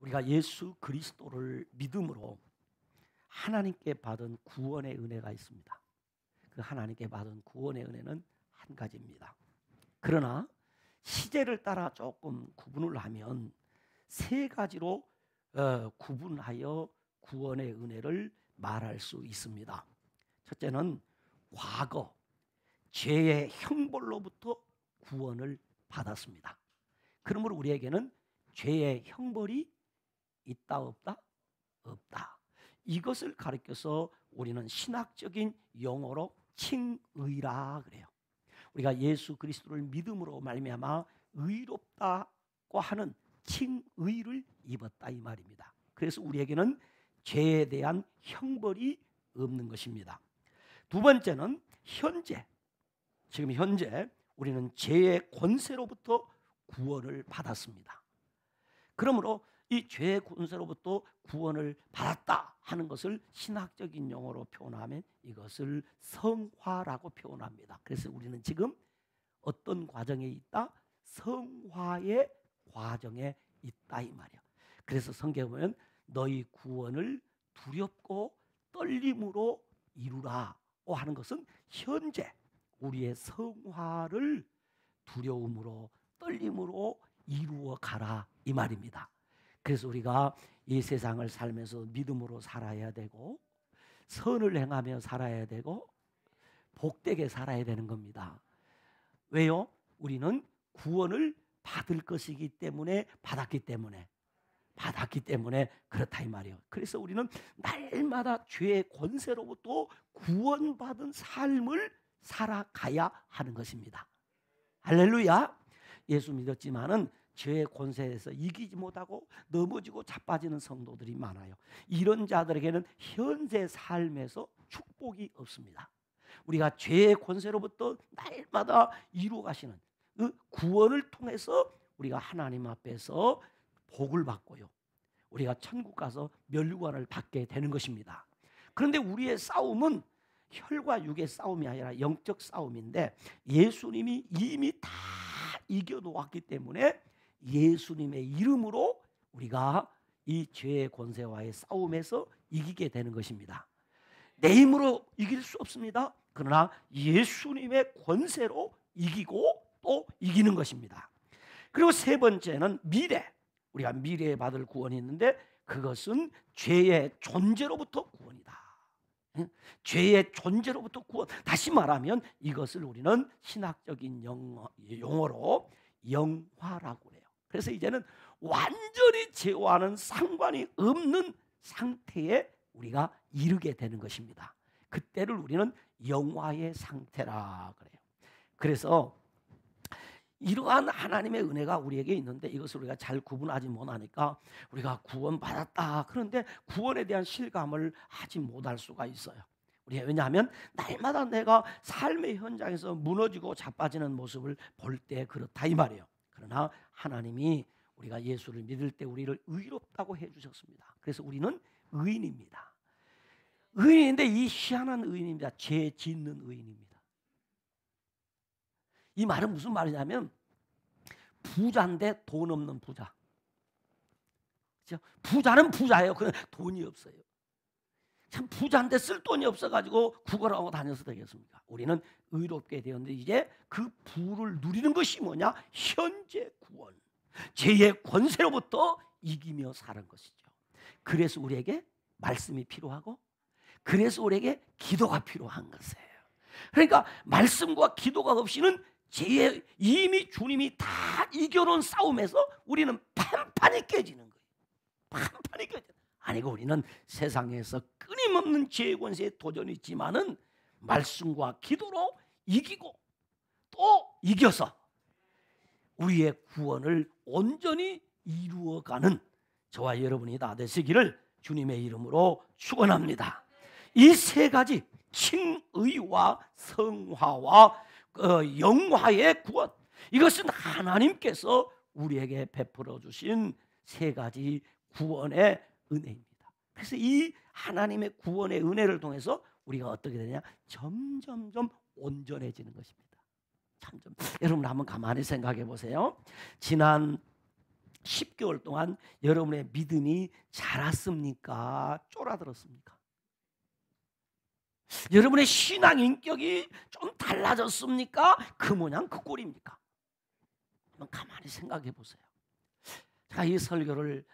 우리가 예수 그리스도를 믿음으로 하나님께 받은 구원의 은혜가 있습니다. 그 하나님께 받은 구원의 은혜는 한 가지입니다. 그러나 시제를 따라 조금 구분을 하면 세 가지로 구분하여 구원의 은혜를 말할 수 있습니다. 첫째는 과거 죄의 형벌로부터 구원을 받았습니다. 그러므로 우리에게는 죄의 형벌이 있다 없다? 없다. 이것을 가리켜서 우리는 신학적인 용어로 칭의라 그래요. 우리가 예수 그리스도를 믿음으로 말미암아 의롭다고 하는 칭의를 입었다 이 말입니다. 그래서 우리에게는 죄에 대한 형벌이 없는 것입니다. 두 번째는 현재, 지금 현재 우리는 죄의 권세로부터 구원을 받았습니다. 그러므로 이 죄의 권세로부터 구원을 받았다 하는 것을 신학적인 용어로 표현하면 이것을 성화라고 표현합니다. 그래서 우리는 지금 어떤 과정에 있다? 성화의 과정에 있다 이 말이야. 그래서 성경에 보면 너희 구원을 두렵고 떨림으로 이루라고 하는 것은 현재 우리의 성화를 두려움으로 떨림으로 이루어 가라 이 말입니다. 그래서 우리가 이 세상을 살면서 믿음으로 살아야 되고 선을 행하며 살아야 되고 복되게 살아야 되는 겁니다. 왜요? 우리는 구원을 받을 것이기 때문에 받았기 때문에 그렇다 이 말이에요. 그래서 우리는 날마다 죄의 권세로부터 구원받은 삶을 살아가야 하는 것입니다. 할렐루야. 예수 믿었지만은 죄의 권세에서 이기지 못하고 넘어지고 자빠지는 성도들이 많아요. 이런 자들에게는 현재 삶에서 축복이 없습니다. 우리가 죄의 권세로부터 날마다 이루어 가시는 그 구원을 통해서 우리가 하나님 앞에서 복을 받고요, 우리가 천국 가서 멸류관을 받게 되는 것입니다. 그런데 우리의 싸움은 혈과 육의 싸움이 아니라 영적 싸움인데 예수님이 이미 다 이겨놓았기 때문에 예수님의 이름으로 우리가 이 죄의 권세와의 싸움에서 이기게 되는 것입니다. 내 힘으로 이길 수 없습니다. 그러나 예수님의 권세로 이기고 또 이기는 것입니다. 그리고 세 번째는 미래. 우리가 미래에 받을 구원이 있는데 그것은 죄의 존재로부터 구원이다. 죄의 존재로부터 구원. 다시 말하면 이것을 우리는 신학적인 용어로 영화라고 해요. 그래서 이제는 완전히 죄와는 상관이 없는 상태에 우리가 이르게 되는 것입니다. 그때를 우리는 영화의 상태라 그래요. 그래서 이러한 하나님의 은혜가 우리에게 있는데 이것을 우리가 잘 구분하지 못하니까 우리가 구원받았다, 그런데 구원에 대한 실감을 하지 못할 수가 있어요. 왜냐하면 날마다 내가 삶의 현장에서 무너지고 자빠지는 모습을 볼 때 그렇다 이 말이에요. 그러나 하나님이 우리가 예수를 믿을 때 우리를 의롭다고 해주셨습니다. 그래서 우리는 의인입니다. 의인인데 이 희한한 의인입니다. 죄 짓는 의인입니다. 이 말은 무슨 말이냐면 부자인데 돈 없는 부자. 그렇죠? 부자는 부자예요. 그런데 돈이 없어요. 참 부자인데 쓸 돈이 없어가지고 구걸하고 다녀서 되겠습니까? 우리는 의롭게 되었는데 이제 그 부를 누리는 것이 뭐냐? 현재 구원. 죄의 권세로부터 이기며 사는 것이죠. 그래서 우리에게 말씀이 필요하고 그래서 우리에게 기도가 필요한 것이에요. 그러니까 말씀과 기도가 없이는 죄의 이미 주님이 다 이겨놓은 싸움에서 우리는 판판이 깨지는 거예요. 판판이 깨지는. 아니고 우리는 세상에서 끊임없는 죄의 권세에 도전이 있지만은 말씀과 기도로 이기고 또 이겨서 우리의 구원을 온전히 이루어가는 저와 여러분이 다 되시기를 주님의 이름으로 축원합니다. 이 세 가지 칭의와 성화와 영화의 구원, 이것은 하나님께서 우리에게 베풀어 주신 세 가지 구원의 은혜입니다. 그래서 이 하나님의 구원의 은혜를 통해서 우리가 어떻게 되냐? 점점점 온전해지는 것입니다. 여러분 한번 가만히 생각해 보세요. 지난 10개월 동안 여러분의 믿음이 자랐습니까? 쫄아들었습니까? 여러분의 신앙 인격이 좀 달라졌습니까? 그 모양 그 꼴입니까? 한번 가만히 생각해 보세요. 제가 이 설교를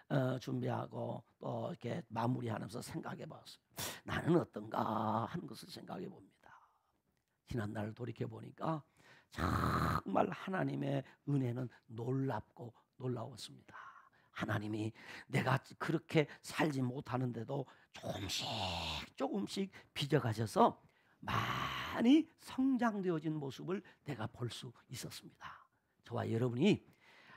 준비하고 또 이렇게 마무리하면서 생각해 봤어요. 나는 어떤가 하는 것을 생각해 봅니다. 지난날 돌이켜 보니까 정말 하나님의 은혜는 놀랍고 놀라웠습니다. 하나님이 내가 그렇게 살지 못하는데도 조금씩 빚어가셔서 많이 성장되어진 모습을 내가 볼 수 있었습니다. 저와 여러분이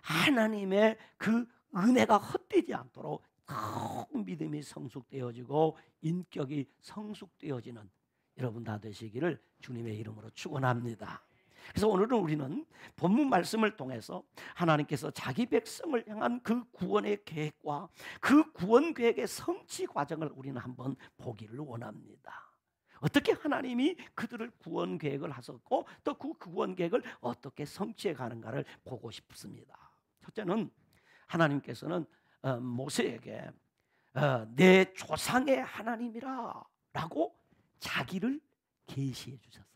하나님의 그 은혜가 헛되지 않도록 더욱 믿음이 성숙되어지고 인격이 성숙되어지는 여러분 다 되시기를 주님의 이름으로 축원합니다. 그래서 오늘은 우리는 본문 말씀을 통해서 하나님께서 자기 백성을 향한 그 구원의 계획과 그 구원 계획의 성취 과정을 우리는 한번 보기를 원합니다. 어떻게 하나님이 그들을 구원 계획을 하셨고 또 그 구원 계획을 어떻게 성취해 가는가를 보고 싶습니다. 첫째는 하나님께서는 모세에게 내 조상의 하나님이라 라고 자기를 계시해 주셨어요.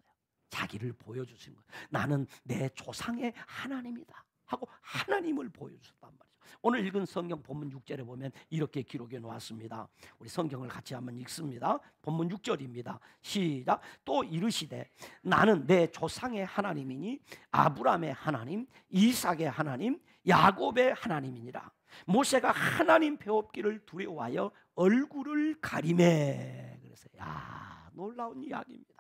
자기를 보여주신 거예요. 나는 내 조상의 하나님이다 하고 하나님을 보여주셨단 말이죠. 오늘 읽은 성경 본문 6절에 보면 이렇게 기록해 놓았습니다. 우리 성경을 같이 한번 읽습니다. 본문 6절입니다. 시작. 또 이르시되 나는 내 조상의 하나님이니 아브라함의 하나님, 이삭의 하나님, 야곱의 하나님이니라. 모세가 하나님 배웠기를 두려워하여 얼굴을 가리매. 그래서 놀라운 이야기입니다.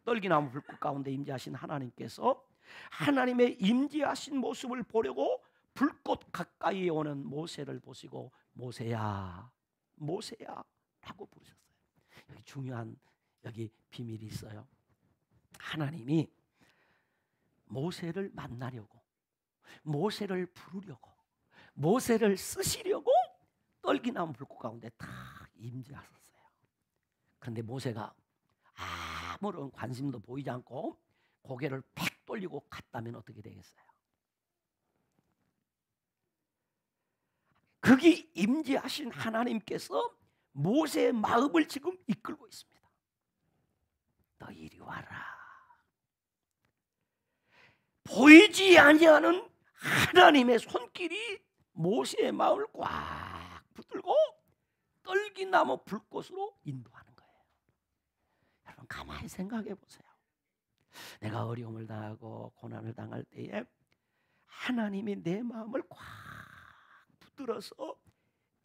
떨기나무 불꽃 가운데 임재하신 하나님께서 하나님의 임재하신 모습을 보려고 불꽃 가까이에 오는 모세를 보시고 모세야 모세야 라고 부르셨어요. 여기 중요한 비밀이 있어요. 하나님이 모세를 만나려고, 모세를 부르려고, 모세를 쓰시려고 떨기나무 불꽃 가운데 다 임재하셨어요. 그런데 모세가 아무런 관심도 보이지 않고 고개를 팩 돌리고 갔다면 어떻게 되겠어요? 거기 임재하신 하나님께서 모세의 마음을 지금 이끌고 있습니다. 너 이리 와라. 보이지 아니하는 하나님의 손길이 모세의 마음을 꽉 붙들고 떨기나무 불꽃으로 인도하는 거예요. 여러분 가만히 생각해 보세요. 내가 어려움을 당하고 고난을 당할 때에 하나님이 내 마음을 꽉 붙들어서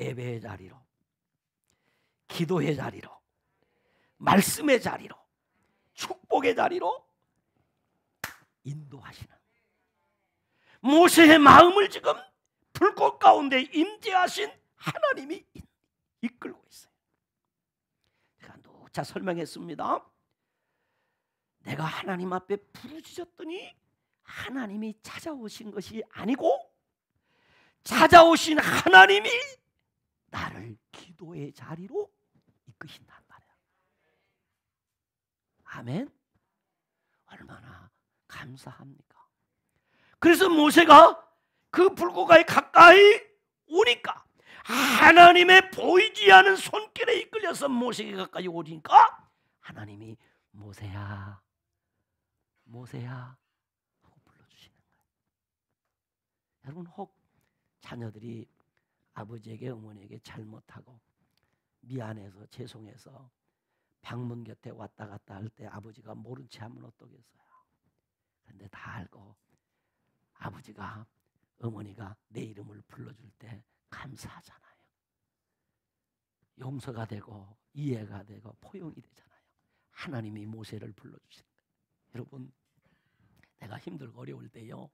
예배의 자리로, 기도의 자리로, 말씀의 자리로, 축복의 자리로 인도하시는 모세의 마음을 지금 불꽃 가운데 임재하신 하나님이 이끌고 있어요. 제가 누차 설명했습니다. 내가 하나님 앞에 부르짖었더니 하나님이 찾아오신 것이 아니고 찾아오신 하나님이 나를 기도의 자리로 이끄신단 말이야. 아멘. 얼마나 감사합니까? 그래서 모세가 그 불꽃에 가까이 오니까 하나님의 보이지 않은 손길에 이끌려서 모세가 가까이 오니까 하나님이 모세야 모세야 하고 불러주시는 거예요. 여러분 혹 자녀들이 아버지에게 어머니에게 잘못하고 미안해서 죄송해서 방문 곁에 왔다 갔다 할 때 아버지가 모른 채 하면 어떠겠어요? 그런데 다 알고 아버지가 어머니가 내 이름을 불러줄 때 감사하잖아요. 용서가 되고 이해가 되고 포용이 되잖아요. 하나님이 모세를 불러주시는 거예요. 여러분 내가 힘들고 어려울 때요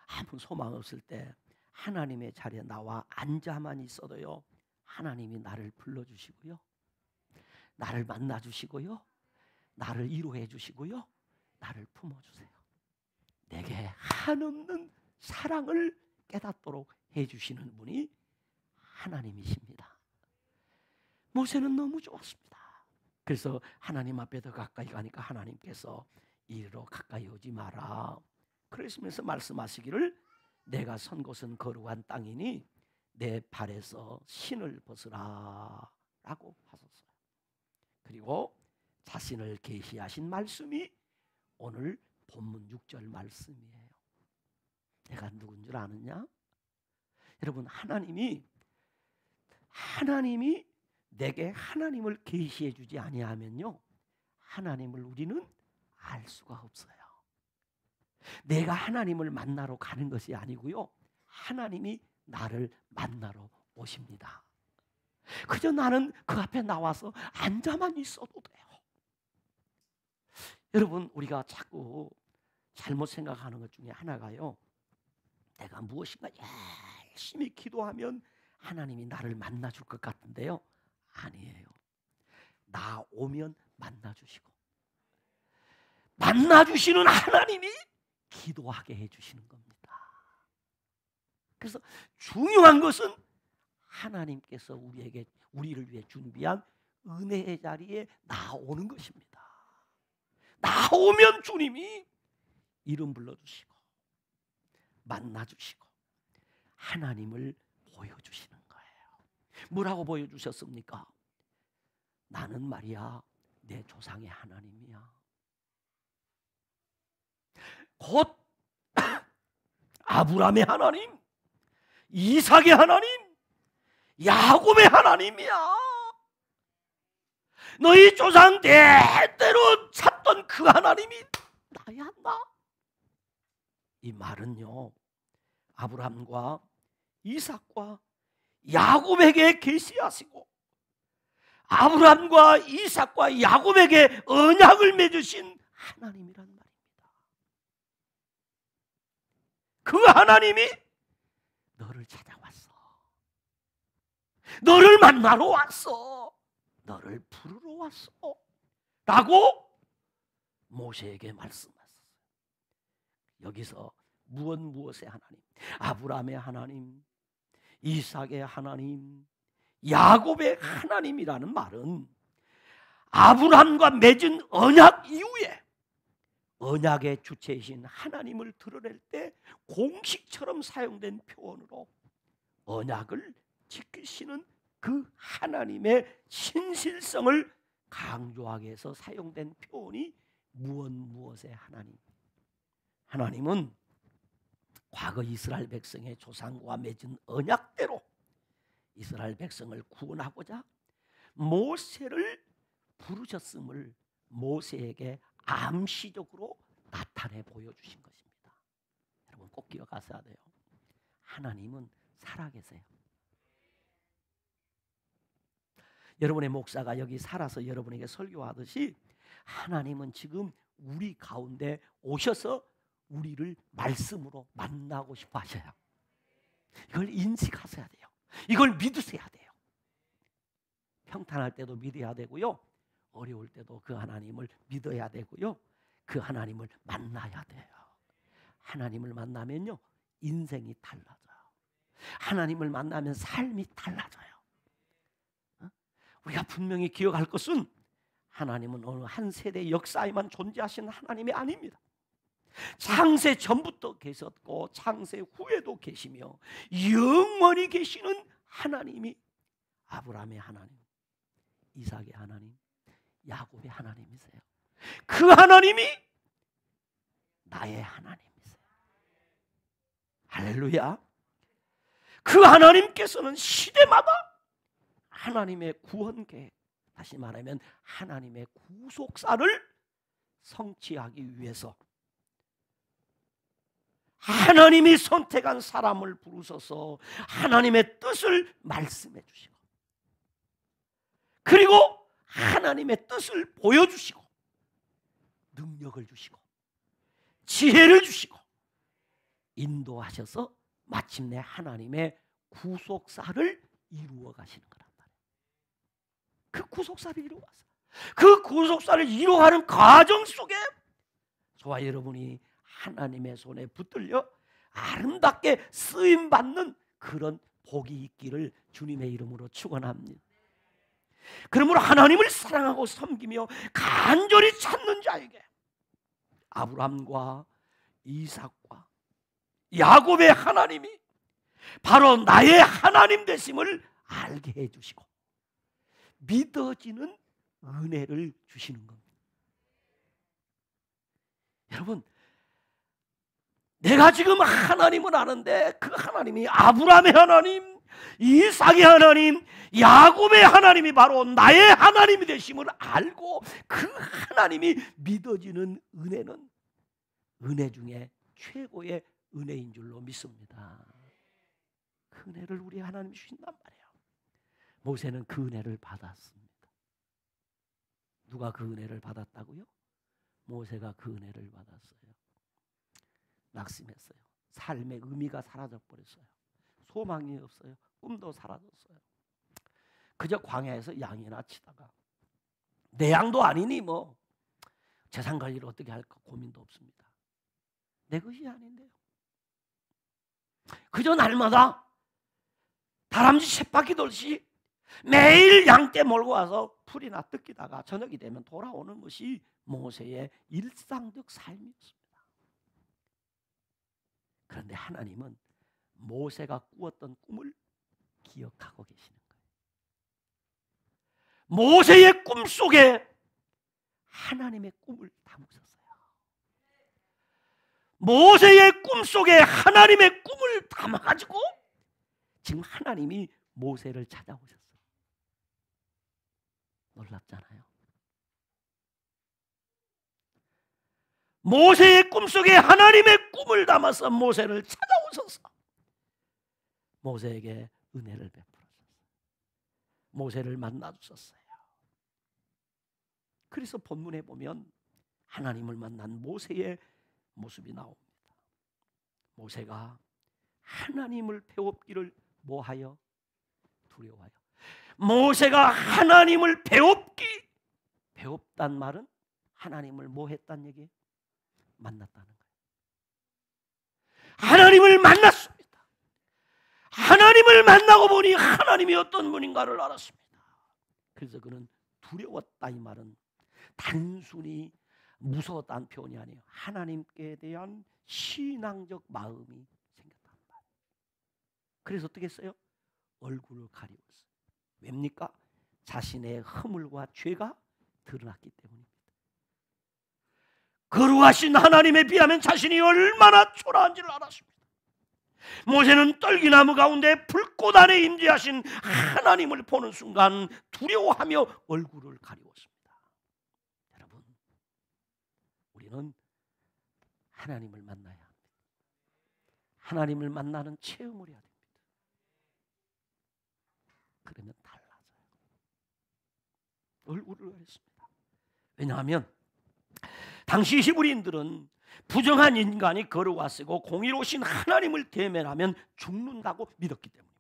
아무 소망 없을 때 하나님의 자리에 나와 앉아만 있어도요 하나님이 나를 불러주시고요 나를 만나주시고요 나를 위로해 주시고요 나를 품어주세요. 내게 한없는 사랑을 깨닫도록 해주시는 분이 하나님이십니다. 모세는 너무 좋았습니다. 그래서 하나님 앞에 더 가까이 가니까 하나님께서 이리로 가까이 오지 마라 그러시면서 말씀하시기를 내가 선 곳은 거룩한 땅이니 내 발에서 신을 벗으라 라고 하셨어요. 그리고 자신을 계시하신 말씀이 오늘 본문 6절 말씀이에요. 내가 누군 줄 아느냐? 여러분, 하나님이 내게 하나님을 계시해 주지 아니하면요, 하나님을 우리는 알 수가 없어요. 내가 하나님을 만나러 가는 것이 아니고요, 하나님이 나를 만나러 오십니다. 그저 나는 그 앞에 나와서 앉아만 있어도 돼요. 여러분, 우리가 자꾸 잘못 생각하는 것 중에 하나가요, 내가 무엇인가 열심히 기도하면 하나님이 나를 만나줄 것 같은데요, 아니에요. 나 오면 만나주시고, 만나주시는 하나님이 기도하게 해주시는 겁니다. 그래서 중요한 것은 하나님께서 우리를 위해 준비한 은혜의 자리에 나오는 것입니다. 나오면 주님이 이름 불러주시고 만나주시고 하나님을 보여주시는 거예요. 뭐라고 보여주셨습니까? 나는 말이야 내 조상의 하나님이야. 곧 아브라함의 하나님, 이삭의 하나님, 야곱의 하나님이야. 너희 조상 대대로 찾던 그 하나님이 나야, 나. 이 말은요, 아브라함과 이삭과 야곱에게 계시하시고 아브라함과 이삭과 야곱에게 언약을 맺으신 하나님이란 말입니다. 그 하나님이 너를 찾아왔어. 너를 만나러 왔어. 너를 부르러 왔어. 라고 모세에게 말씀하셨어요. 여기서 무엇의 하나님? 아브라함의 하나님, 이삭의 하나님, 야곱의 하나님이라는 말은 아브라함과 맺은 언약 이후에 언약의 주체이신 하나님을 드러낼 때 공식처럼 사용된 표현으로 언약을 지키시는 그 하나님의 신실성을 강조하기 위해서 사용된 표현이 무엇의 하나님. 하나님은 과거 이스라엘 백성의 조상과 맺은 언약대로 이스라엘 백성을 구원하고자 모세를 부르셨음을 모세에게 암시적으로 나타내 보여주신 것입니다. 여러분 꼭 기억하셔야 돼요. 하나님은 살아계세요. 여러분의 목사가 여기 살아서 여러분에게 설교하듯이 하나님은 지금 우리 가운데 오셔서 우리를 말씀으로 만나고 싶어 하셔요. 이걸 인식하셔야 돼요. 이걸 믿으셔야 돼요. 평탄할 때도 믿어야 되고요, 어려울 때도 그 하나님을 믿어야 되고요, 그 하나님을 만나야 돼요. 하나님을 만나면요 인생이 달라져요. 하나님을 만나면 삶이 달라져요. 우리가 분명히 기억할 것은 하나님은 어느 한 세대 역사에만 존재하시는 하나님이 아닙니다. 창세 전부터 계셨고 창세 후에도 계시며 영원히 계시는 하나님이 아브라함의 하나님, 이삭의 하나님, 야곱의 하나님이세요. 그 하나님이 나의 하나님이세요. 할렐루야. 그 하나님께서는 시대마다 하나님의 구원 계획, 다시 말하면 하나님의 구속사를 성취하기 위해서 하나님이 선택한 사람을 부르셔서 하나님의 뜻을 말씀해 주시고, 그리고 하나님의 뜻을 보여주시고 능력을 주시고 지혜를 주시고 인도하셔서 마침내 하나님의 구속사를 이루어 가시는 거란 말이에요. 그 구속사를 이루어가서 그 구속사를 이루어가는 과정 속에 저와 여러분이 하나님의 손에 붙들려 아름답게 쓰임받는 그런 복이 있기를 주님의 이름으로 축원합니다. 그러므로 하나님을 사랑하고 섬기며 간절히 찾는 자에게 아브라함과 이삭과 야곱의 하나님이 바로 나의 하나님 되심을 알게 해주시고 믿어지는 은혜를 주시는 겁니다. 여러분, 내가 지금 하나님을 아는데 그 하나님이 아브라함의 하나님, 이삭의 하나님, 야곱의 하나님이 바로 나의 하나님이 되심을 알고 그 하나님이 믿어지는 은혜는 은혜 중에 최고의 은혜인 줄로 믿습니다. 그 은혜를 우리 하나님이 주신단 말이에요. 모세는 그 은혜를 받았습니다. 누가 그 은혜를 받았다고요? 모세가 그 은혜를 받았어요. 낙심했어요. 삶의 의미가 사라져 버렸어요. 소망이 없어요. 꿈도 사라졌어요. 그저 광야에서 양이나 치다가 내 양도 아니니 뭐 재산 관리를 어떻게 할까 고민도 없습니다. 내 것이 아닌데요. 그저 날마다 다람쥐 쳇바퀴 돌듯이 매일 양떼 몰고 와서 풀이나 뜯기다가 저녁이 되면 돌아오는 것이 모세의 일상적 삶이었습니다. 그런데 하나님은 모세가 꾸었던 꿈을 기억하고 계시는 거예요. 모세의 꿈 속에 하나님의 꿈을 담으셨어요. 모세의 꿈 속에 하나님의 꿈을 담아가지고 지금 하나님이 모세를 찾아오셨어요. 놀랍잖아요. 모세의 꿈속에 하나님의 꿈을 담아서 모세를 찾아오셔서 모세에게 은혜를 베풀어주셨어요. 모세를 만나주셨어요. 그래서 본문에 보면 하나님을 만난 모세의 모습이 나옵니다. 모세가 하나님을 배웁기를 뭐하여? 두려워하여. 모세가 하나님을 배웠단 말은 하나님을 뭐 했단 얘기예요? 만났다는 거예요. 하나님을 만났습니다. 하나님을 만나고 보니 하나님이 어떤 분인가를 알았습니다. 그래서 그는 두려웠다 이 말은 단순히 무서웠다는 표현이 아니에요. 하나님께 대한 신앙적 마음이 생겼다는 말이에요. 그래서 어떻게 했어요? 얼굴을 가리웠어요. 왜입니까? 자신의 허물과 죄가 드러났기 때문입니다. 거룩하신 하나님에 비하면 자신이 얼마나 초라한지를 알았습니다. 모세는 떨기나무 가운데 불꽃 안에 임재하신 하나님을 보는 순간 두려워하며 얼굴을 가리웠습니다. 여러분, 우리는 하나님을 만나야 합니다. 하나님을 만나는 체험을 해야 됩니다. 그러면 달라져요. 얼굴을 가렸습니다. 왜냐하면 당시 히브리인들은 부정한 인간이 거룩하시고 공의로우신 하나님을 대면하면 죽는다고 믿었기 때문입니다.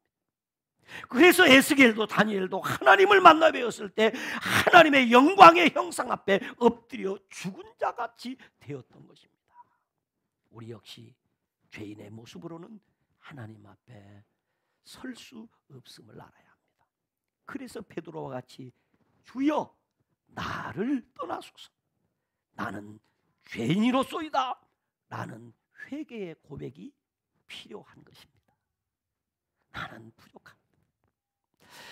그래서 에스겔도 다니엘도 하나님을 만나 뵈었을 때 하나님의 영광의 형상 앞에 엎드려 죽은 자같이 되었던 것입니다. 우리 역시 죄인의 모습으로는 하나님 앞에 설 수 없음을 알아야 합니다. 그래서 베드로와 같이 주여 나를 떠나소서, 나는 죄인이로소이다 라는 회개의 고백이 필요한 것입니다. 나는 부족합니다.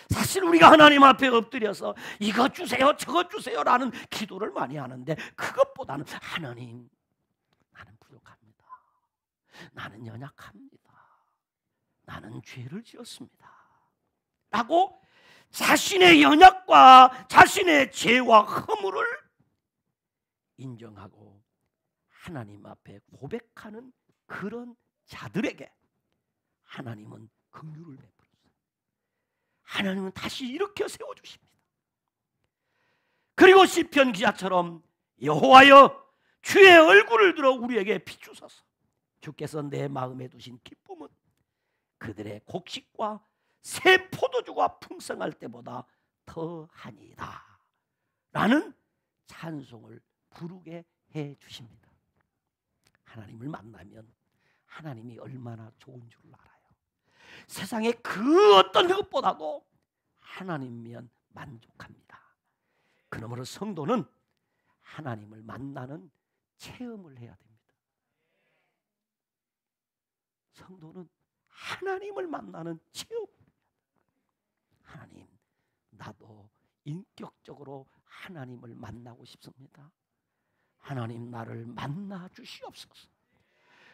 사실 우리가 하나님 앞에 엎드려서 이것 주세요 저것 주세요 라는 기도를 많이 하는데 그것보다는 하나님 나는 부족합니다. 나는 연약합니다. 나는 죄를 지었습니다 라고 자신의 연약과 자신의 죄와 허물을 인정하고 하나님 앞에 고백하는 그런 자들에게 하나님은 긍휼을 베풀었어요. 하나님은 다시 일으켜 세워주십니다. 그리고 시편 기자처럼 여호와여 주의 얼굴을 들어 우리에게 비추소서. 주께서 내 마음에 두신 기쁨은 그들의 곡식과 새 포도주가 풍성할 때보다 더하니이다 라는 찬송을 부르게 해 주십니다. 하나님을 만나면 하나님이 얼마나 좋은 줄 알아요. 세상에 그 어떤 것보다도 하나님이면 만족합니다. 그러므로 성도는 하나님을 만나는 체험을 해야 됩니다. 성도는 하나님을 만나는 체험. 하나님, 나도 인격적으로 하나님을 만나고 싶습니다. 하나님, 나를 만나 주시옵소서.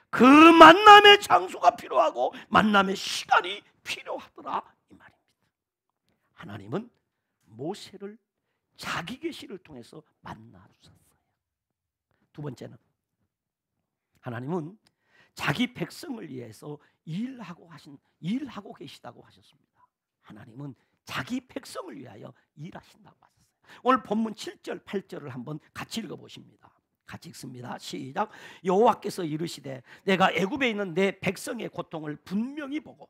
그 만남의 장소가 필요하고 만남의 시간이 필요하더라 이 말입니다. 하나님은 모세를 자기 계시를 통해서 만나 주셨어요. 두 번째는 하나님은 자기 백성을 위해서 일하고 계시다고 하셨습니다. 하나님은 자기 백성을 위하여 일하신다고 하셨어요. 오늘 본문 7절 8절을 한번 같이 읽어보십니다. 같이 읽습니다. 시작. 여호와께서 이르시되 내가 애굽에 있는 내 백성의 고통을 분명히 보고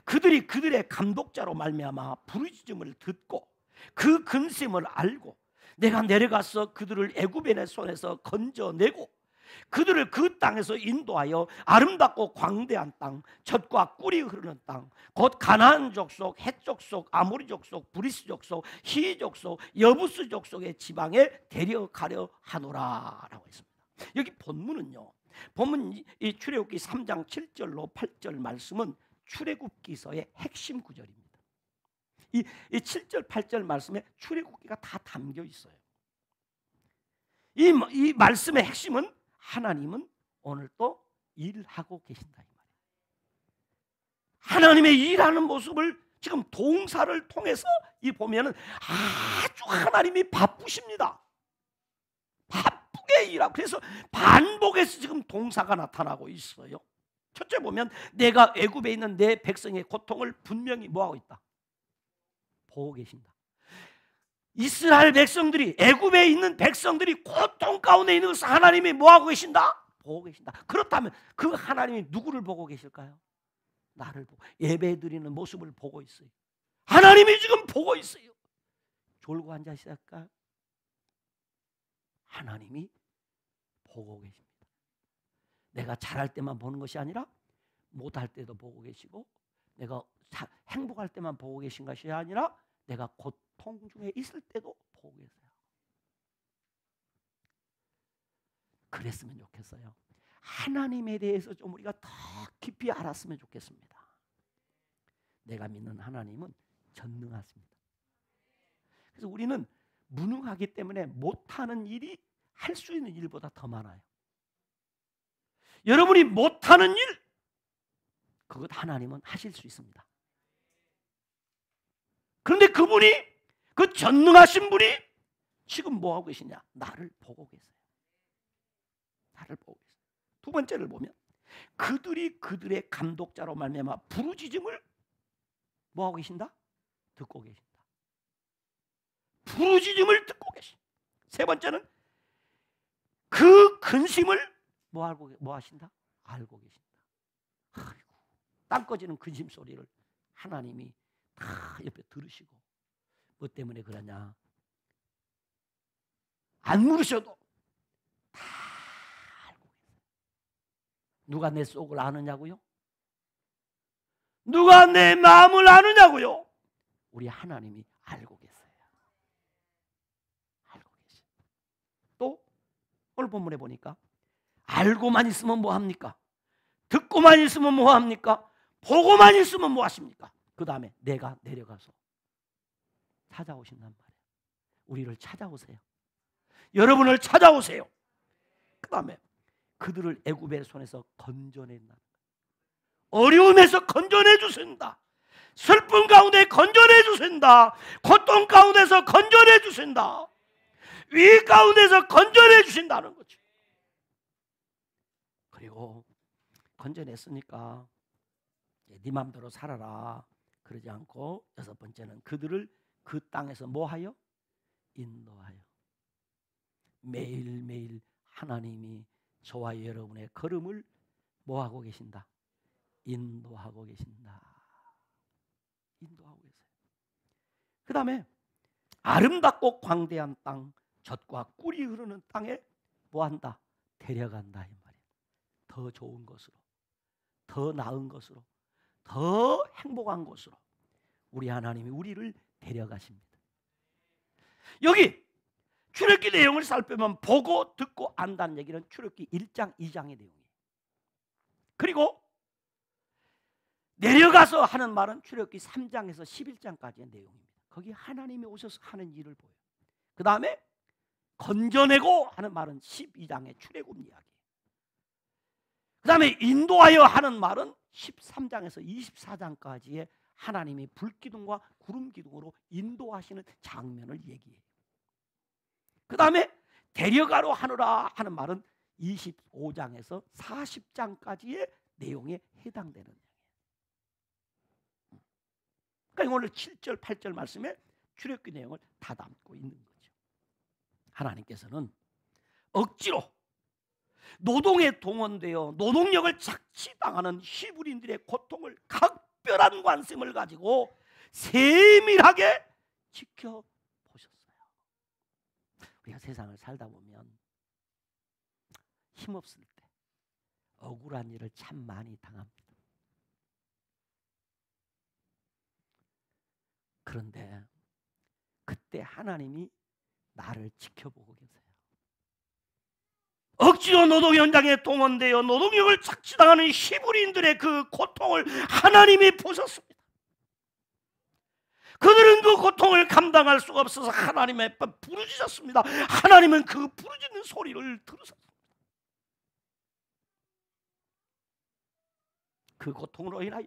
그들이 그들의 감독자로 말미암아 부르짖음을 듣고 그 근심을 알고 내가 내려가서 그들을 애굽의 내 손에서 건져내고 그들을 그 땅에서 인도하여 아름답고 광대한 땅, 젖과 꿀이 흐르는 땅, 곧 가나안 족속, 헷 족속, 아모리 족속, 브리스 족속, 히 족속, 여부스 족속의 지방에 데려가려 하노라라고 했습니다. 여기 본문은요. 본문 이 출애굽기 3장 7절로 8절 말씀은 출애굽기서의 핵심 구절입니다. 이 7절 8절 말씀에 출애굽기가 다 담겨 있어요. 이 말씀의 핵심은 하나님은 오늘 또 일하고 계신다 이 말이에요. 하나님의 일하는 모습을 지금 동사를 통해서 보면은 아주 하나님이 바쁘십니다. 바쁘게 일하고, 그래서 반복해서 지금 동사가 나타나고 있어요. 첫째 보면 내가 애굽에 있는 내 백성의 고통을 분명히 뭐하고 있다? 보고 계신다. 이스라엘 백성들이, 애굽에 있는 백성들이 고통 가운데 있는 것을 하나님이 뭐하고 계신다? 보고 계신다. 그렇다면 그 하나님이 누구를 보고 계실까요? 나를 보고, 예배 드리는 모습을 보고 있어요. 하나님이 지금 보고 있어요. 졸고 앉아 있을까요? 하나님이 보고 계십니다. 내가 잘할 때만 보는 것이 아니라 못할 때도 보고 계시고, 내가 행복할 때만 보고 계신 것이 아니라 내가 고통 중에 있을 때도 보고 계세요. 그랬으면 좋겠어요. 하나님에 대해서 좀 우리가 더 깊이 알았으면 좋겠습니다. 내가 믿는 하나님은 전능하십니다. 그래서 우리는 무능하기 때문에 못하는 일이 할 수 있는 일보다 더 많아요. 여러분이 못하는 일, 그것 하나님은 하실 수 있습니다. 그런데 그분이, 그 전능하신 분이 지금 뭐하고 계시냐? 나를 보고 계세요. 나를 보고 계세요. 두 번째를 보면 그들이 그들의 감독자로 말미암아 부르짖음을 뭐하고 계신다? 듣고 계신다. 부르짖음을 듣고 계신. 세 번째는 그 근심을 뭐 하신다? 알고 계신다. 아이고, 땅 꺼지는 근심 소리를 하나님이 다 옆에 들으시고, 뭐 때문에 그러냐? 안 물으셔도 다 알고 계세요. 누가 내 속을 아느냐고요? 누가 내 마음을 아느냐고요? 우리 하나님이 알고 계세요. 알고 계세요. 또 오늘 본문에 보니까 알고만 있으면 뭐합니까? 듣고만 있으면 뭐합니까? 보고만 있으면 뭐하십니까? 그 다음에 내가 내려가서 찾아오신단 말이에요. 우리를 찾아오세요. 여러분을 찾아오세요. 그 다음에 그들을 애굽의 손에서 건져낸다. 어려움에서 건져내 주신다. 슬픔 가운데 건져내 주신다. 고통 가운데서 건져내 주신다. 위 가운데서 건져내 주신다는 거죠. 그리고 건져냈으니까 네 맘대로 살아라 그러지 않고, 여섯 번째는 그들을 그 땅에서 뭐하여? 인도하여. 매일매일 하나님이 저와 여러분의 걸음을 뭐하고 계신다? 인도하고 계신다. 인도하고 계세요. 그 다음에 아름답고 광대한 땅, 젖과 꿀이 흐르는 땅에 뭐한다? 데려간다 이 말이에요. 더 좋은 것으로, 더 나은 것으로, 더 행복한 곳으로 우리 하나님이 우리를 데려가십니다. 여기 출애굽기 내용을 살펴보면 보고 듣고 안다는 얘기는 출애굽기 1장 2장의 내용이에요. 그리고 내려가서 하는 말은 출애굽기 3장에서 11장까지의 내용입니다. 거기 하나님이 오셔서 하는 일을 보여요. 그 다음에 건져내고 하는 말은 12장의 출애굽 이야기. 그 다음에 인도하여 하는 말은 13장에서 24장까지의 하나님이 불기둥과 구름기둥으로 인도하시는 장면을 얘기해요. 그 다음에 데려가로 하느라 하는 말은 25장에서 40장까지의 내용에 해당되는 내용이에요. 그러니까 오늘 7절, 8절 말씀에 출애굽기 내용을 다 담고 있는 거죠. 하나님께서는 억지로 노동에 동원되어 노동력을 착취당하는 히브리인들의 고통을 각별한 관심을 가지고 세밀하게 지켜보셨어요. 우리가 세상을 살다 보면 힘없을 때 억울한 일을 참 많이 당합니다. 그런데 그때 하나님이 나를 지켜보고 계세요. 억지로 노동 현장에 동원되어 노동력을 착취당하는 히브리인들의 그 고통을 하나님이 보셨습니다. 그들은 그 고통을 감당할 수가 없어서 하나님 앞에 부르짖었습니다. 하나님은 그 부르짖는 소리를 들으셨습니다. 그 고통으로 인하여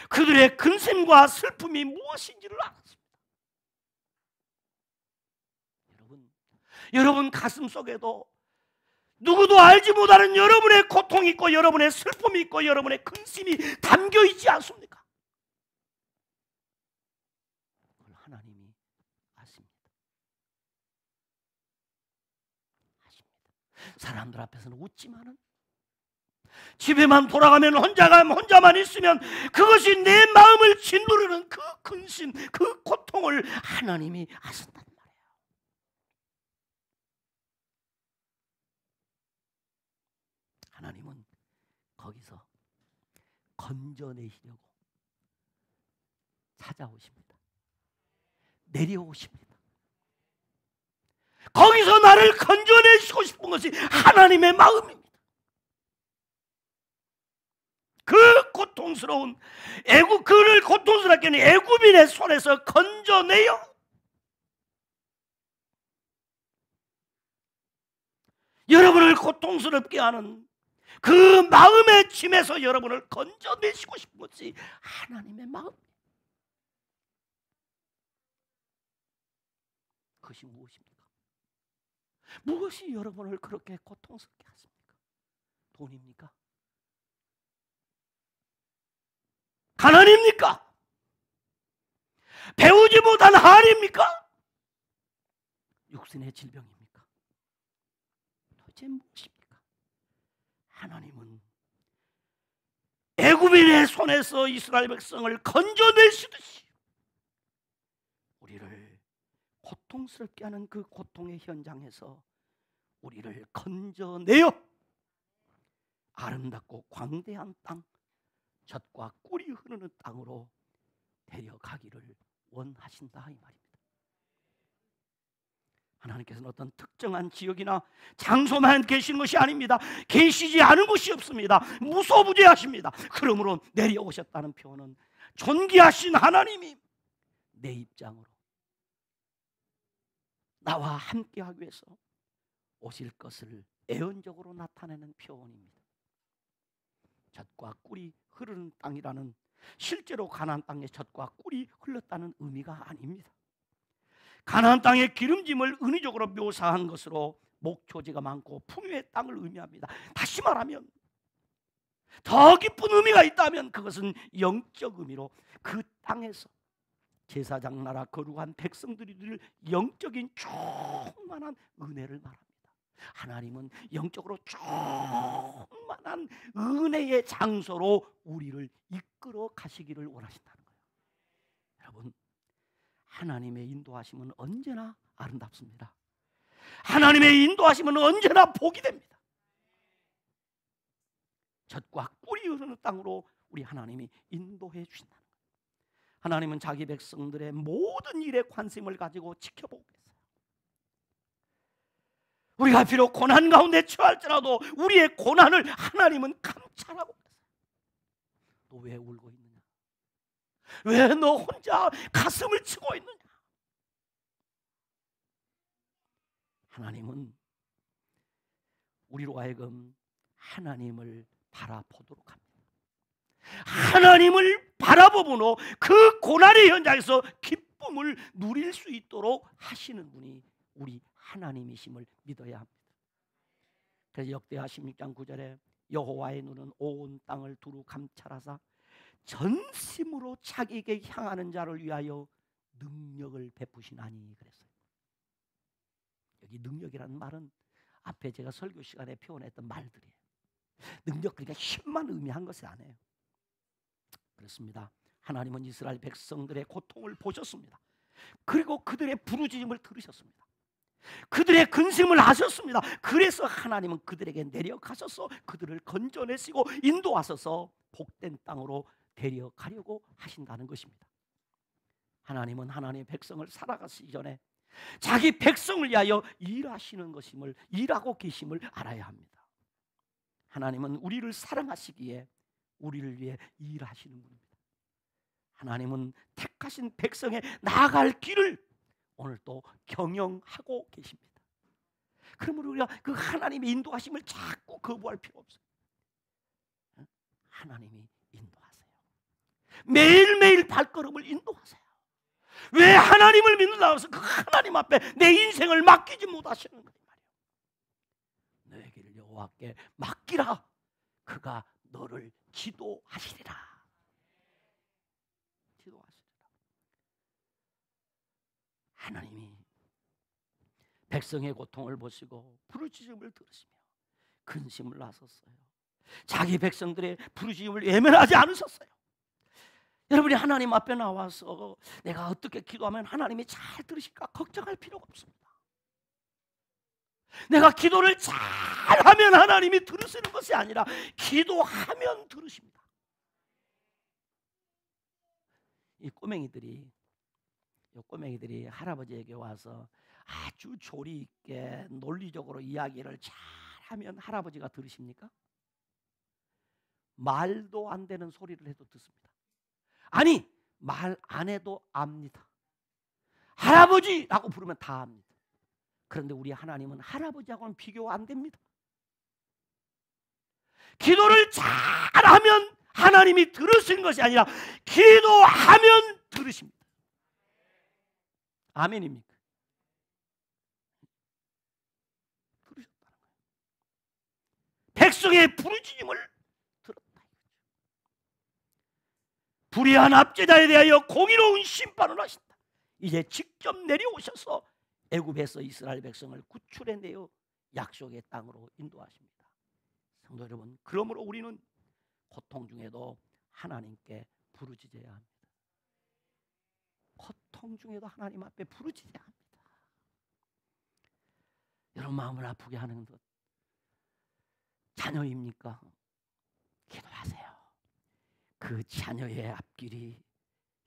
그들의 근심과 슬픔이 무엇인지를 알았습니다. 여러분 가슴 속에도 누구도 알지 못하는 여러분의 고통이 있고 여러분의 슬픔이 있고 여러분의 근심이 담겨 있지 않습니까? 그걸 하나님이 아십니다. 사람들 앞에서는 웃지만은 집에만 돌아가면 혼자만 있으면 그것이 내 마음을 짓누르는 그 근심, 그 고통을 하나님이 아신단 말이에요. 하나님은 거기서 건져내시려고 찾아오십니다. 내려오십니다. 거기서 나를 건져내시고 싶은 것이 하나님의 마음입니다. 그 고통스러운 그를 고통스럽게 하는 애굽인의 손에서 건져내요 여러분을 고통스럽게 하는 그 마음의 짐에서 여러분을 건져내시고 싶은 것이 하나님의 마음. 그것이 무엇입니까? 무엇이 여러분을 그렇게 고통스럽게 하십니까? 돈입니까? 가난입니까? 배우지 못한 한입니까? 육신의 질병입니까? 도대체 무엇입니까? 하나님은 애굽인의 손에서 이스라엘 백성을 건져내시듯이 우리를 고통스럽게 하는 그 고통의 현장에서 우리를 건져내어 아름답고 광대한 땅, 젖과 꿀이 흐르는 땅으로 데려가기를 원하신다 이 말입니다. 하나님께서는 어떤 특정한 지역이나 장소만 계시는 것이 아닙니다. 계시지 않은 곳이 없습니다. 무소부재하십니다. 그러므로 내려오셨다는 표현은 존귀하신 하나님이 내 입장으로 나와 함께하기 위해서 오실 것을 애언적으로 나타내는 표현입니다. 젖과 꿀이 흐르는 땅이라는 실제로 가나안 땅에 젖과 꿀이 흘렀다는 의미가 아닙니다. 가나안 땅의 기름짐을 은유적으로 묘사한 것으로 목초지가 많고 풍요의 땅을 의미합니다. 다시 말하면 더 깊은 의미가 있다면 그것은 영적 의미로 그 땅에서 제사장 나라 거룩한 백성들이 누릴 영적인 충만한 은혜를 말합니다. 하나님은 영적으로 충만한 은혜의 장소로 우리를 이끌어 가시기를 원하신다는 거예요. 여러분, 하나님의 인도하심은 언제나 아름답습니다. 하나님의 인도하심은 언제나 복이 됩니다. 젖과 꿀이 흐르는 땅으로 우리 하나님이 인도해 주신다는 거예요. 하나님은 자기 백성들의 모든 일에 관심을 가지고 지켜보고 계세요. 우리가 비록 고난 가운데 처할지라도 우리의 고난을 하나님은 감찰하고 계세요. 또 왜 울고 있느냐? 왜 너 혼자 가슴을 치고 있느냐? 하나님은 우리로 하여금 하나님을 바라보도록 합니다. 하나님을 바라보므로 그 고난의 현장에서 기쁨을 누릴 수 있도록 하시는 분이 우리 하나님이심을 믿어야 합니다. 그래서 역대하 16장 9절에 여호와의 눈은 온 땅을 두루 감찰하사 전심으로 자기에게 향하는 자를 위하여 능력을 베푸시나니 그랬어요. 여기 능력이라는 말은 앞에 제가 설교 시간에 표현했던 말들이에요. 능력, 그러니까 힘만 의미한 것이 아니에요. 그렇습니다. 하나님은 이스라엘 백성들의 고통을 보셨습니다. 그리고 그들의 부르짖음을 들으셨습니다. 그들의 근심을 아셨습니다. 그래서 하나님은 그들에게 내려가셔서 그들을 건져내시고 인도하셔서 복된 땅으로 데려가려고 하신다는 것입니다. 하나님은 하나님의 백성을 살아가시기 전에 자기 백성을 위하여 일하시는 것임을, 일하고 계심을 알아야 합니다. 하나님은 우리를 사랑하시기에 우리를 위해 일하시는 분입니다. 하나님은 택하신 백성의 나아갈 길을 오늘 또 경영하고 계십니다. 그러므로 우리가 그 하나님의 인도하심을 자꾸 거부할 필요 없어요. 하나님이 인도하세요. 매일매일 발걸음을 인도하세요. 왜 하나님을 믿는다고 해서 그 하나님 앞에 내 인생을 맡기지 못하시는 거예요. 내 길을 여호와께 맡기라. 그가 너를 지도하시리라. 지도하시리라. 하나님이 백성의 고통을 보시고 부르짖음을 들으시며 근심을 하셨어요. 자기 백성들의 부르짖음을 외면하지 않으셨어요. 여러분이 하나님 앞에 나와서 내가 어떻게 기도하면 하나님이 잘 들으실까 걱정할 필요가 없습니다. 내가 기도를 잘하면 하나님이 들으시는 것이 아니라 기도하면 들으십니다. 이 꼬맹이들이 할아버지에게 와서 아주 조리 있게 논리적으로 이야기를 잘하면 할아버지가 들으십니까? 말도 안 되는 소리를 해도 듣습니다. 아니, 말 안 해도 압니다. 할아버지라고 부르면 다 압니다. 그런데 우리 하나님은 할아버지하고는 비교 안 됩니다. 기도를 잘하면 하나님이 들으신 것이 아니라 기도하면 들으십니다. 아멘입니까? 들으셨다는 거예요. 백성의 부르짖음을 들었다. 불의한 압제자에 대하여 공의로운 심판을 하신다. 이제 직접 내려오셔서 애굽에서 이스라엘 백성을 구출해내어 약속의 땅으로 인도하십니다. 성도 여러분, 그러므로 우리는 고통 중에도 하나님께 부르짖어야 합니다. 고통 중에도 하나님 앞에 부르짖어야 합니다. 여러분 마음을 아프게 하는 것 자녀입니까? 기도하세요. 그 자녀의 앞길이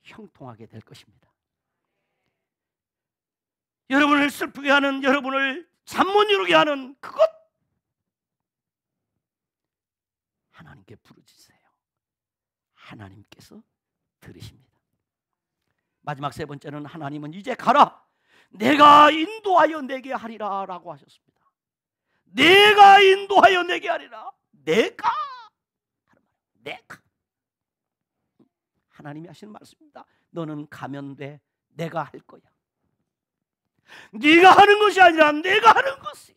형통하게 될 것입니다. 여러분을 슬프게 하는, 여러분을 잠 못 이루게 하는 그것 하나님께 부르짖으세요. 하나님께서 들으십니다. 마지막 세 번째는 하나님은 이제 가라. 내가 인도하여 내게 하리라 라고 하셨습니다. 내가 인도하여 내게 하리라. 내가 하나님이 하시는 말씀입니다. 너는 가면 돼. 내가 할 거야. 네가 하는 것이 아니라 내가 하는 것이야.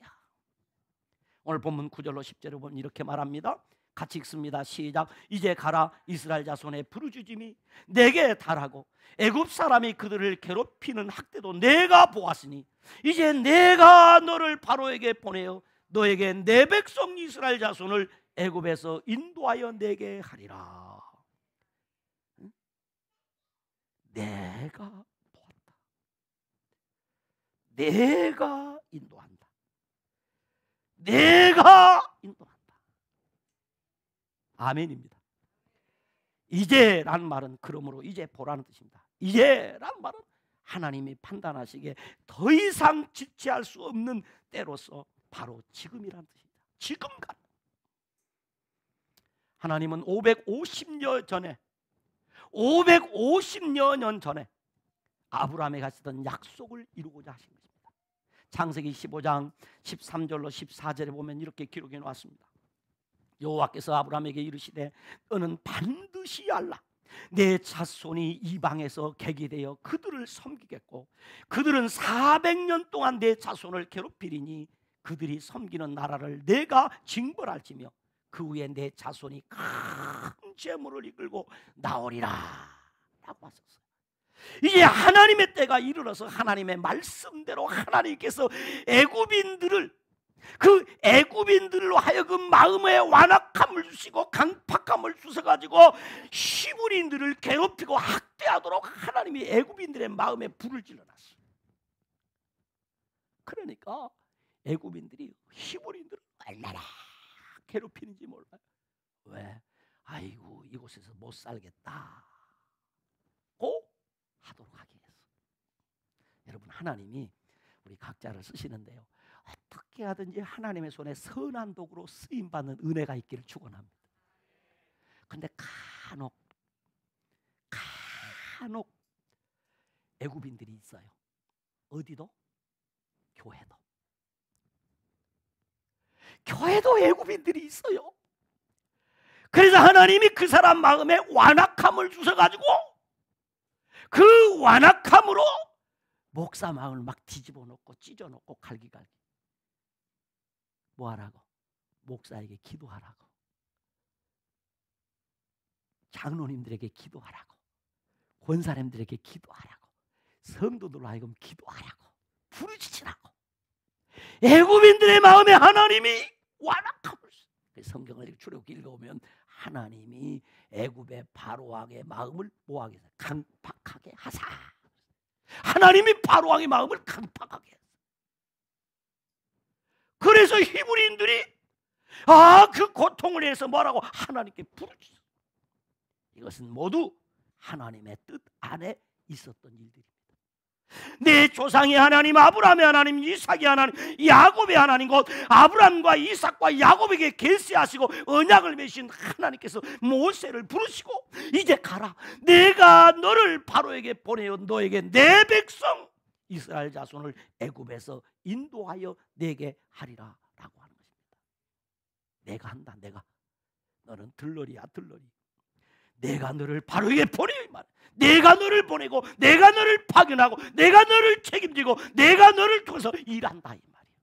오늘 본문 9절로 10절을 보면 이렇게 말합니다. 같이 읽습니다. 시작. 이제 가라. 이스라엘 자손의 부르짖음이 내게 달하고 애굽 사람이 그들을 괴롭히는 학대도 내가 보았으니 이제 내가 너를 바로에게 보내어 너에게 내 백성 이스라엘 자손을 애굽에서 인도하여 내게 하리라. 내가 보았다. 내가 인도한다. 내가 인도한다. 아멘입니다. 이제라는 말은 그러므로 이제 보라는 뜻입니다. 이제라는 말은 하나님이 판단하시기에 더 이상 지체할 수 없는 때로서 바로 지금이라는 뜻입니다. 지금 가라. 하나님은 550년 전에 550여 년 전에 아브라함에게 하셨던 약속을 이루고자 하신 것입니다. 창세기 15장 13절로 14절에 보면 이렇게 기록해 놓았습니다. 여호와께서 아브라함에게 이르시되 너는 반드시 알라. 내 자손이 이방에서 객이 되어 그들을 섬기겠고 그들은 400년 동안 내 자손을 괴롭히리니 그들이 섬기는 나라를 내가 징벌할지며 그 후에 내 자손이 큰 재물을 이끌고 나오리라 라고 하셨어요. 이제 하나님의 때가 이르러서 하나님의 말씀대로 하나님께서 애굽인들로 하여금 마음에 완악함을 주시고 강팍함을 주셔가지고 히브리인들을 괴롭히고 학대하도록 하나님이 애굽인들의 마음에 불을 질러놨어요. 그러니까 애굽인들이 히브리인들을 얼마나 괴롭히는지 몰라요. 왜? 아이고 이곳에서 못 살겠다 고 하도록 하기 위해서. 여러분, 하나님이 우리 각자를 쓰시는데요, 어떻게 하든지 하나님의 손에 선한 도구로 쓰임받는 은혜가 있기를 축원합니다. 근데 간혹 애굽인들이 있어요. 어디도? 교회도 애굽인들이 있어요. 그래서 하나님이 그 사람 마음에 완악함을 주셔가지고 그 완악함으로 목사 마음을 막 뒤집어 놓고 찢어 놓고 갈기갈기. 뭐 하라고? 목사에게 기도하라고, 장로님들에게 기도하라고, 권사님들에게 기도하라고, 성도들로 하여금 기도하라고, 부르짖으라고. 애굽인들의 마음에 하나님이 완악함을, 성경을 출애굽기 읽어보면 하나님이 애굽의 바로왕의 마음을 뭐하게 해서 강팍하게 하사. 하나님이 바로왕의 마음을 강팍하게 했어. 그래서 히브리인들이 그 고통을 해서 뭐라고 하나님께 부르짖어. 이것은 모두 하나님의 뜻 안에 있었던 일들입니다. 내 조상의 하나님, 아브라함의 하나님, 이삭의 하나님, 야곱의 하나님, 곧 아브라함과 이삭과 야곱에게 계시하시고 언약을 맺으신 하나님께서 모세를 부르시고 이제 가라. 내가 너를 바로에게 보내어 너에게 내 백성 이스라엘 자손을 애굽에서 인도하여 내게 하리라 라고 하는 것입니다. 내가 한다. 내가. 너는 들러리야 들러리. 내가 너를 바로에게 보내어 말. 내가 너를 보내고 내가 너를 파견하고 내가 너를 책임지고 내가 너를 통해서 일한다 이 말이에요.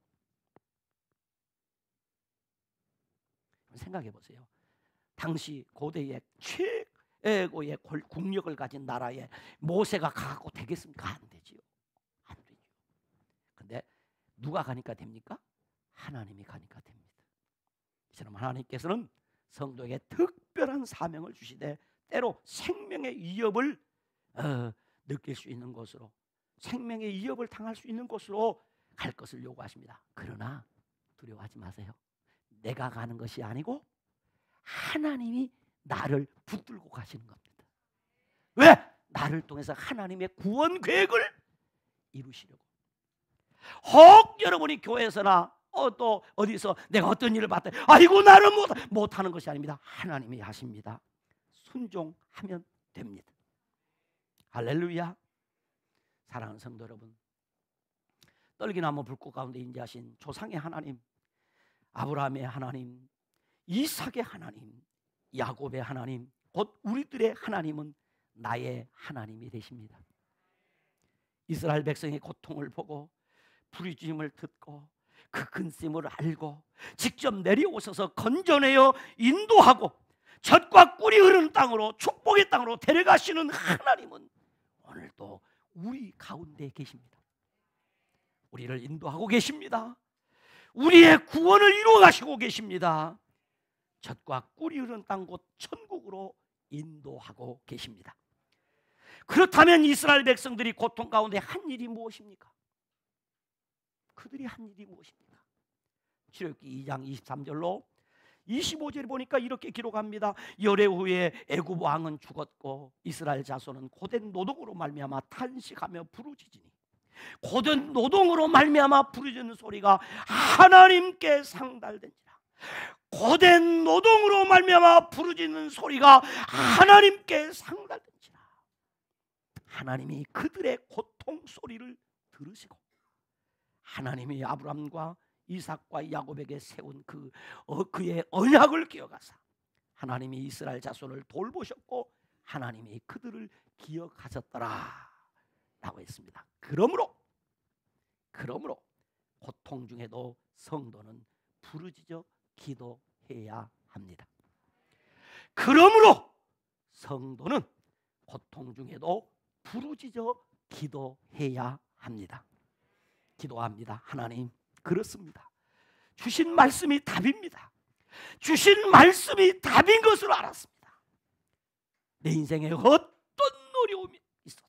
생각해 보세요. 당시 고대의 최고의 국력을 가진 나라에 모세가 가고 되겠습니까? 안 되지요. 안 되죠. 근데 누가 가니까 됩니까? 하나님이 가니까 됩니다. 이처럼 하나님께서는 성도에게 특별한 사명을 주시되 때로 생명의 위협을 느낄 수 있는 곳으로, 생명의 위협을 당할 수 있는 곳으로 갈 것을 요구하십니다. 그러나 두려워하지 마세요. 내가 가는 것이 아니고 하나님이 나를 붙들고 가시는 겁니다. 왜? 나를 통해서 하나님의 구원 계획을 이루시려고. 혹 여러분이 교회에서나 또 어디서 내가 어떤 일을 봤다, 아이고 나는 못하는 것이 아닙니다. 하나님이 하십니다. 순종하면 됩니다. 할렐루야. 사랑하는 성도 여러분, 떨기나무 불꽃 가운데 인자하신 조상의 하나님, 아브라함의 하나님, 이삭의 하나님, 야곱의 하나님, 곧 우리들의 하나님은 나의 하나님이 되십니다. 이스라엘 백성의 고통을 보고 부르짖음을 듣고 그 근심을 알고 직접 내려오셔서 건져내어 인도하고 젖과 꿀이 흐르는 땅으로, 축복의 땅으로 데려가시는 하나님은 오늘도 우리 가운데 계십니다. 우리를 인도하고 계십니다. 우리의 구원을 이루어 가시고 계십니다. 젖과 꿀이 흐르는 땅 곧 천국으로 인도하고 계십니다. 그렇다면 이스라엘 백성들이 고통 가운데 한 일이 무엇입니까? 그들이 한 일이 무엇입니까? 출애굽기 2장 23절로 25절에 보니까 이렇게 기록합니다. 열애 후에 애굽 왕은 죽었고 이스라엘 자손은 고된 노동으로 말미암아 탄식하며 부르짖으니, 고된 노동으로 말미암아 부르짖는 소리가 하나님께 상달된지라. 고된 노동으로 말미암아 부르짖는 소리가 하나님께 상달된지라. 하나님이 그들의 고통 소리를 들으시고 하나님이 아브라함과 이삭과 야곱에게 세운 그의 언약을 기억하사 하나님이 이스라엘 자손을 돌보셨고 하나님이 그들을 기억하셨더라 라고 했습니다. 그러므로 고통 중에도 성도는 부르짖어 기도해야 합니다. 그러므로 성도는 고통 중에도 부르짖어 기도해야 합니다. 기도합니다. 하나님, 그렇습니다. 주신 말씀이 답입니다. 주신 말씀이 답인 것으로 알았습니다. 내 인생에 어떤 어려움이 있어도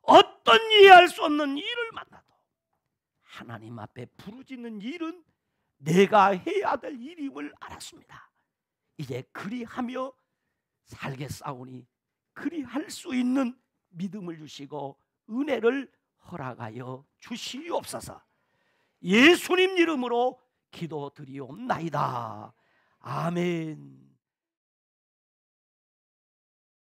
어떤 이해할 수 없는 일을 만나도 하나님 앞에 부르짖는 일은 내가 해야 될 일임을 알았습니다. 이제 그리하며 살겠사오니 그리할 수 있는 믿음을 주시고 은혜를 허락하여 주시옵소서. 예수님 이름으로 기도드리옵나이다. 아멘.